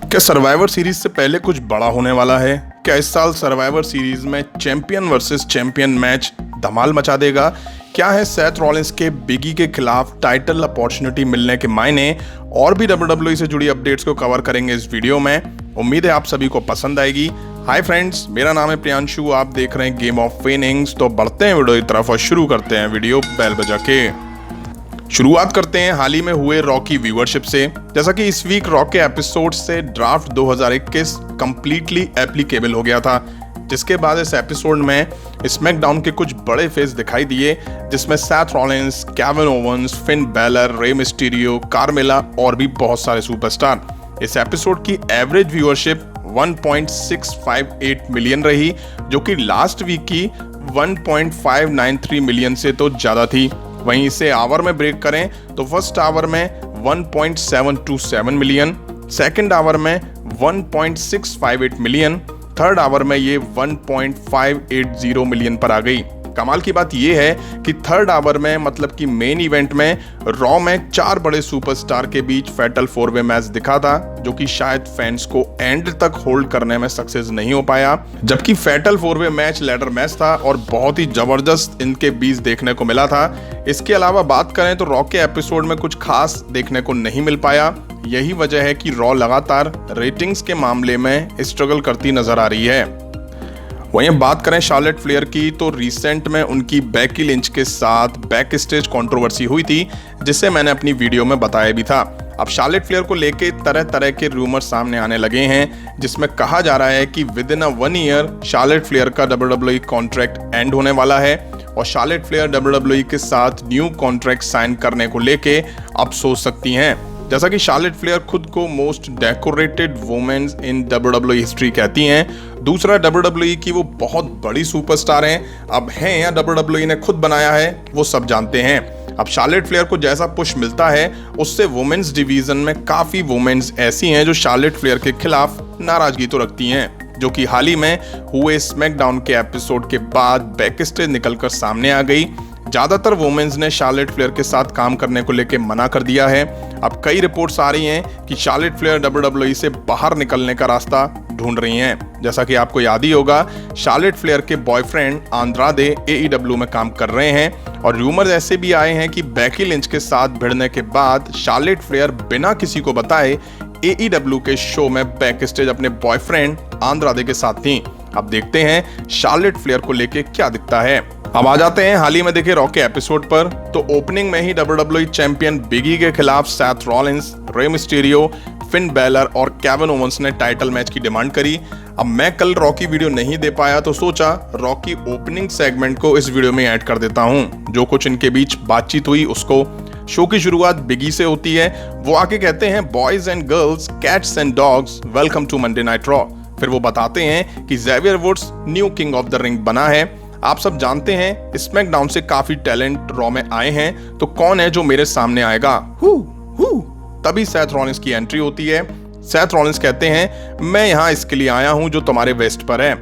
क्या survivor series से पहले कुछ बड़ा होने वाला है? क्या इस साल सर्वाइवर सीरीज में चैंपियन वर्सेस चैंपियन मैच धमाल मचा देगा? क्या है सेथ रॉलिंस के बिगी के खिलाफ टाइटल अपॉर्चुनिटी मिलने के मायने? और भी WWE से जुड़ी अपडेट्स को कवर करेंगे इस वीडियो में। उम्मीद है आप सभी को पसंद आएगी। हाय फ्रेंड्स, मेरा नाम है प्रियांशु, आप देख रहे हैं गेम ऑफ विनिंग्स। तो बढ़ते हैं वीडियो की तरफ और शुरू करते हैं वीडियो बेल बजा के। शुरुआत करते हैं हाल ही में हुए रॉ की व्यूअरशिप से। जैसा कि इस वीक रॉ के एपिसोड से ड्राफ्ट 2021 कंप्लीटली एप्लीकेबल हो गया था, जिसके बाद इस एपिसोड में स्मैकडाउन के कुछ बड़े फेस दिखाई दिए, जिसमें Seth Rollins, Kevin Owens, Finn Balor, Rey Mysterio, Carmella और भी बहुत सारे सुपरस्टार। इस एपिसोड की एवरेज व्यूअरशिप 1.658 मिलियन रही, जो कि लास्ट वीक की 1.593 मिलियन से तो ज्यादा थी। वहीं इसे आवर में ब्रेक करें तो फर्स्ट आवर में 1.727 मिलियन, सेकंड आवर में 1.658 मिलियन, थर्ड आवर में ये 1.580 मिलियन पर आ गई। कमाल की बात यह है कि थर्ड आवर में मतलब कि मेन इवेंट में रॉ में 4 बड़े सुपरस्टार के बीच फैटल 4-वे मैच दिखा था, जो कि शायद फैंस को एंड तक होल्ड करने में सक्सेस नहीं हो पाया। जबकि फैटल 4-वे मैच लैडर मैच था और बहुत ही जबरदस्त इनके बीच देखने को मिला था। इसके अलावा बात करें तो रॉ के एपिसोड में कुछ खास देखने को नहीं मिल पाया। यही वजह है कि रॉ लगातार रेटिंग्स के मामले में स्ट्रगल करती नजर आ रही है। वहीं बात करें शार्लेट फ्लेयर की, तो रिसेंट में उनकी बेकी लिंच के साथ बैक स्टेज कंट्रोवर्सी हुई थी, जिसे मैंने अपनी वीडियो में बताया भी था। अब शार्लेट फ्लेयर को लेके तरह तरह के रूमर सामने आने लगे हैं, जिसमें कहा जा रहा है कि with in 1 year Charlotte Flair का WWE कॉन्ट्रैक्ट एंड होने वाला है और शार्लेट फ्लेयर WWE के साथ न्यू कॉन्ट्रैक्ट साइन करने को लेके अब सोच सकती हैं। जैसा कि शार्लेट फ्लेयर खुद को most decorated women's in WWE history कहती हैं। दूसरा, WWE की वो बहुत बड़ी सुपरस्टार हैं। अब हैं या WWE ने खुद बनाया है, वो सब जानते हैं। अब शार्लेट फ्लेयर को जैसा पुश मिलता है, उससे वुमेन्स डिवीजन में काफी वुमेन्स ऐसी हैं जो शार्लेट फ्लेयर के खिलाफ नाराजगी तो रखती हैं, जो कि हाल ही में हुए स्मैकडाउन के एपिसोड के बाद बैक स्टेज निकलकर सामने आ गई। ज्यादातर वुमेन्स ने शार्लेट फ्लेयर के साथ काम करने को लेकर मना कर दिया है। अब कई रिपोर्ट्स आ रही हैं कि शार्लेट फ्लेयर WWE से बाहर निकलने का रास्ता ढूंढ रही हैं। जैसा कि आपको याद ही होगा, शार्लेट फ्लेयर के बॉयफ्रेंड आंद्रादे AEW में काम कर रहे हैं और रूमर्स ऐसे भी आए हैं कि बेकी लिंच के साथ भिड़ने के बाद शार्लेट फ्लेयर बिना किसी को बताए AEW के शो में बैक स्टेज अपने बॉयफ्रेंड आंद्रादे के साथ थी। अब देखते हैं शार्लेट फ्लेयर को लेके क्या दिखता है। अब आ जाते हैं हाल ही में देखे रॉ के एपिसोड पर। तो ओपनिंग में ही WWE चैंपियन बिगी के खिलाफ Seth Rollins, Rey Mysterio, Finn Balor और केविन ओवेंस ने टाइटल मैच की डिमांड करी। अब मैं कल रॉ की वीडियो नहीं दे पाया, तो सोचा रॉ की ओपनिंग सेगमेंट को इस वीडियो में ऐड कर देता हूं। जो कुछ इनके बीच बातचीत हुई उसको। शो की शुरुआत बिगी से होती है। वो आके कहते हैं, boys and girls, cats and dogs, welcome to Monday night Raw. फिर वो बताते हैं कि Xavier Woods new king of the ring बना है। आप सब जानते हैं स्मैकडाउन से काफी टैलेंट रॉ में आए हैं, तो कौन है जो मेरे सामने आएगा? तभी सेथ रॉलिंस की एंट्री होती है। सेथ रॉलिंस कहते हैं, मैं यहाँ इसके लिए आया हूँ जो तुम्हारे वेस्ट पर है।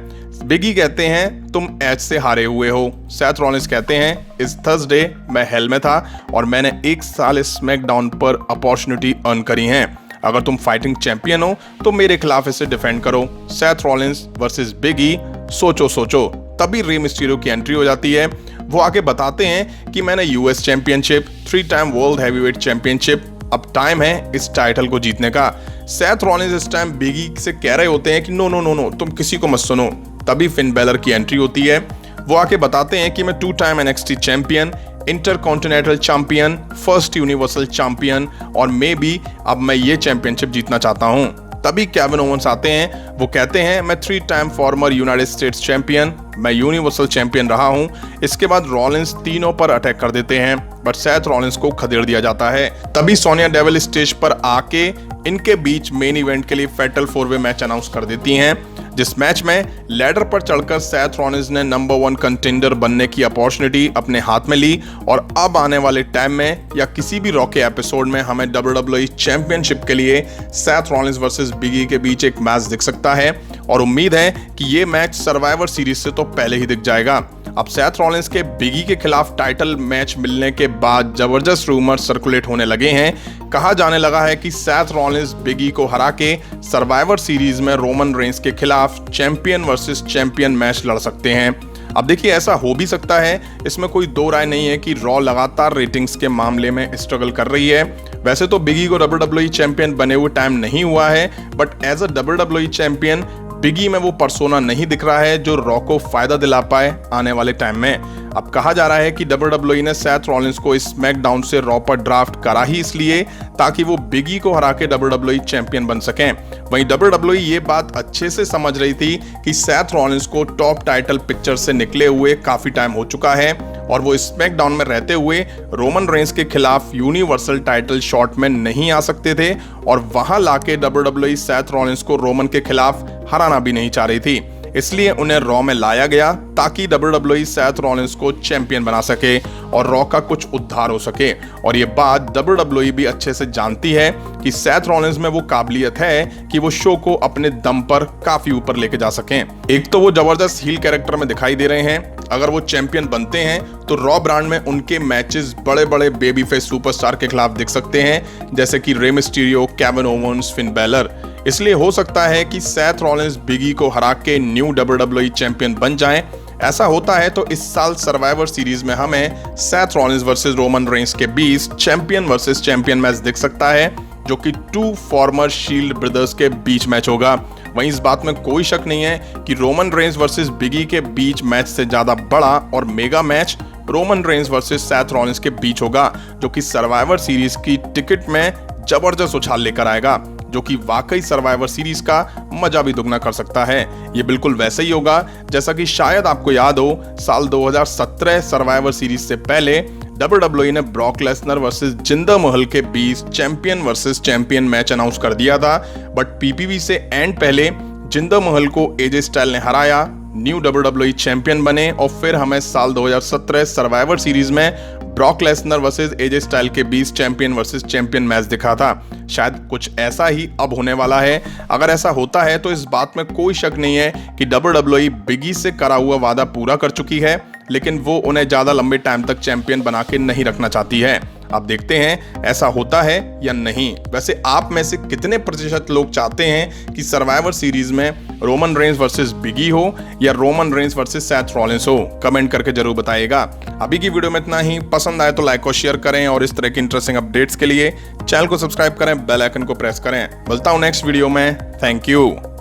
बिगी कहते हैं, तुम एज से हारे हुए हो। सेथ रॉलिंस कहते हैं, इस थर्सडे मैं हेल में था और मैंने 1 साल स्मैकडाउन पर अपॉर्चुनिटी अर्न करी है। अगर तुम फाइटिंग चैंपियन हो तो मेरे खिलाफ इसे डिफेंड करो। सेथ रॉलिंस वर्सेस बिगी, सोचो। तभी रे मिस्टीरियो की एंट्री हो जाती है। वो आके बताते हैं कि मैंने US championship, 3 time world heavyweight championship, अब टाइम है इस टाइटल को जीतने का। सेथ रॉलिंस इस टाइम बिगी से कह रहे होते हैं कि नो, तुम किसी को मत सुनो। तभी फिन बैलर की एंट्री होती है। वो आके बताते हैं कि मैं 2 time NXT champion, intercontinental champion, first universal champion और मे बी अब मैं ये चैंपियनशिप जीतना चाहता हूं। तभी केविन ओवेंस आते हैं। वो कहते हैं, मैं 3 time farmer United states champion, मैं यूनिवर्सल चैंपियन रहा हूं। इसके बाद रॉलिंस तीनों पर अटैक कर देते हैं, बट सेथ रॉलिंस को खदेड़ दिया जाता है। तभी सोनिया डेविल स्टेज पर आके इनके बीच मेन इवेंट के लिए फैटल 4-वे मैच अनाउंस कर देती हैं। जिस मैच में लैडर पर चढ़कर सेथ रॉलिंस ने नंबर 1 कंटेंडर बनने की अपॉर्चुनिटी अपने हाथ में ली और अब आने वाले टाइम में या किसी भी रॉ के एपिसोड में हमें WWE चैंपियनशिप के लिए Seth Rollins versus big E के बीच एक मैच दिख सकता है और उम्मीद है कि ये मैच सर्वाइवर सीरीज से तो पहले ही दिख जाएगा। अब सेथ रॉलिंस के बिग ई के खिलाफ टाइटल मैच मिलने के बाद जबरदस्त रूमर सर्कुलेट होने लगे हैं। कहा जाने लगा है कि सेथ रॉलिंस बिग ई को हरा के सर्वाइवर सीरीज में रोमन रेंस के खिलाफ चैंपियन वर्सेस चैंपियन मैच लड़ सकते हैं। अब देखिए, ऐसा हो भी सकता है, इसमें कोई दो राय नहीं है कि रॉ लगातार रेटिंग्स के मामले में स्ट्रगल कर रही है। वैसे तो बिग ई को WWE चैंपियन बने हुए टाइम नहीं हुआ है, but as a WWE champion big E में वो पर्सोना नहीं दिख रहा है जो रॉ को फायदा दिला पाए आने वाले टाइम में। अब कहा जा रहा है कि WWE ने सेथ रॉलिंस को स्मैकडाउन से रॉ पर ड्राफ्ट करा ही इसलिए ताकि वो बिग ई को हरा के WWE चैंपियन बन सकें। वहीं WWE ये बात अच्छे से समझ रही थी कि सेथ रॉलिंस को टॉप टाइटल पिक्चर से निकले हुए काफी टाइम हो चुका है और वो स्मैकडाउन में रहते हुए रोमन रेंस के खिलाफ यूनिवर्सल टाइटल शॉट में नहीं आ सकते थे और वहां लाके WWE सेथ रॉलिंस को रोमन के खिलाफ हराना भी नहीं चाह रही थी। इसलिए उन्हें रॉ में लाया गया ताकि WWE सेथ रॉलिंस को चैंपियन बना सके और रॉ का कुछ उद्धार हो सके। और ये बात WWE भी अच्छे से जानती है कि सेथ रॉलिंस में वो काबिलियत है कि वो शो को अपने दम पर काफी ऊपर लेके जा सकें। एक तो वो जबरदस्त हील कैरेक्टर में दिखाई दे रहे हैं, अगर वो चैंपियन बनते हैं तो रॉ ब्रांड में उनके मैचेस बड़े बड़े बेबी फेस सुपरस्टार के खिलाफ दिख सकते हैं, जैसे कि Rey Mysterio, Kevin Owens, Finn Balor. इसलिए हो सकता है कि सेथ रॉलिंस बिग ई को हरा के न्यू WWE चैंपियन बन जाएं। ऐसा होता है तो इस साल सर्वाइवर सीरीज में हमें Seth Rollins versus Roman Reigns के बीच चैंपियन वर्सेस चैंपियन मैच दिख सकता है, जो कि 2 फॉर्मर शील्ड ब्रदर्स के बीच मैच होगा। वहीं इस बात में कोई शक नहीं है कि Roman Reigns versus big E के बीच मैच से ज्यादा बड़ा और mega match Roman Reigns versus Seth Rollins के बीच होगा, जो कि सर्वाइवर सीरीज की टिकट में जबरदस्त उछाल लेकर आएगा, जो कि वाकई सर्वाइवर सीरीज का मजा भी दुगना कर सकता है। ये बिल्कुल वैसे ही होगा जैसा कि शायद आपको याद हो, साल 2017 सर्वाइवर सीरीज से पहले WWE ने Brock Lesnar versus Jinder Mahal के बीच champion versus champion match announce कर दिया था, बट PPV से एंड पहले जिंदर महल को AJ स्टाइल ने हराया, न्यू WWE चैंपियन बने और फिर हमें साल 2017 सर्वाइवर सीरीज में Brock Lesnar versus AJ style के बीच चैंपियन वर्सेस चैंपियन मैच दिखा था। शायद कुछ ऐसा ही अब होने वाला है। अगर ऐसा होता है तो इस बात में कोई शक नहीं है कि WWE बिग ई से करा हुआ वादा पूरा कर चुकी है, लेकिन वो उन्हें ज्यादा लंबे टाइम तक चैंपियन बना के नहीं रखना चाहती है। अब देखते हैं ऐसा होता है या नहीं। वैसे आप में से कितने प्रतिशत लोग चाहते हैं कि सर्वाइवर सीरीज में Roman Reigns versus big E हो या Roman Reigns versus Seth Rollins हो? कमेंट करके जरूर बताइएगा। अभी की वीडियो में इतना ही। पसंद आए तो लाइक और शेयर करें और इस तरह की इंटरेस्टिंग अपडेट्स के लिए चैनल को सब्सक्राइब करें, बेल आइकन को प्रेस करें। मिलता हूं नेक्स्ट वीडियो में। Thank you.